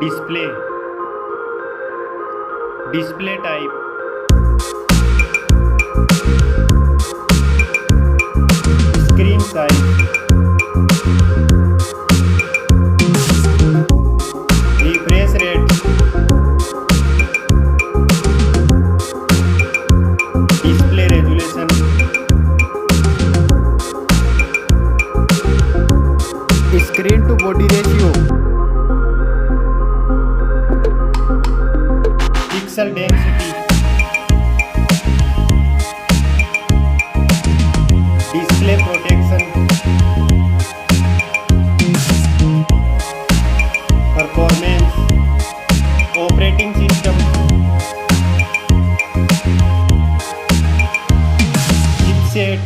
display, display type, screen size, refresh rate, display resolution, screen to body ratio, pixel density, display protection, performance, operating system, chipset,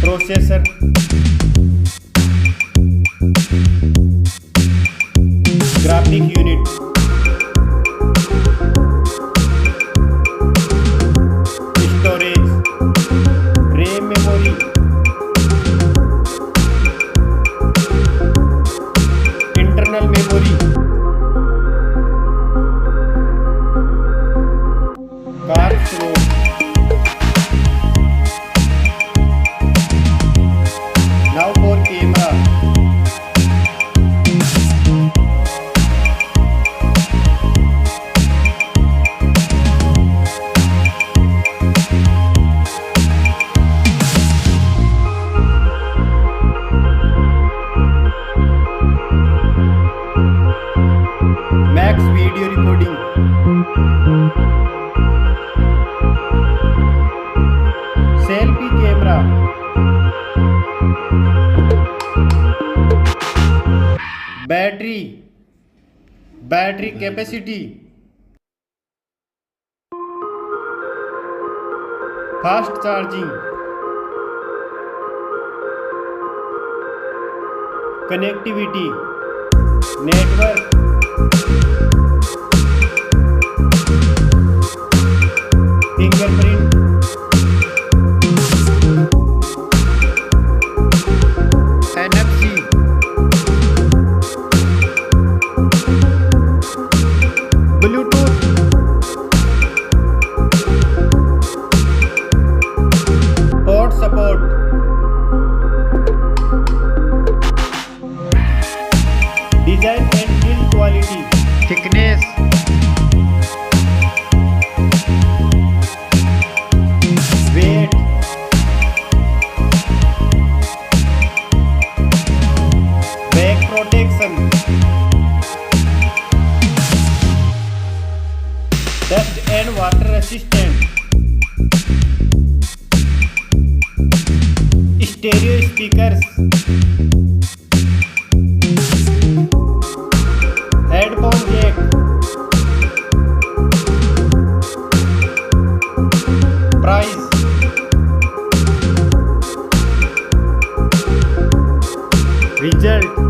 processor, graphic unit, storage, RAM memory, internal memory, card slot, now for camera, max video recording, selfie camera, battery capacity, fast charging, connectivity, network, fingerprint, NFC, Bluetooth, port support, design and build quality, thickness, weight, back protection, dust and water resistant, stereo speakers, headphone jack, price, result,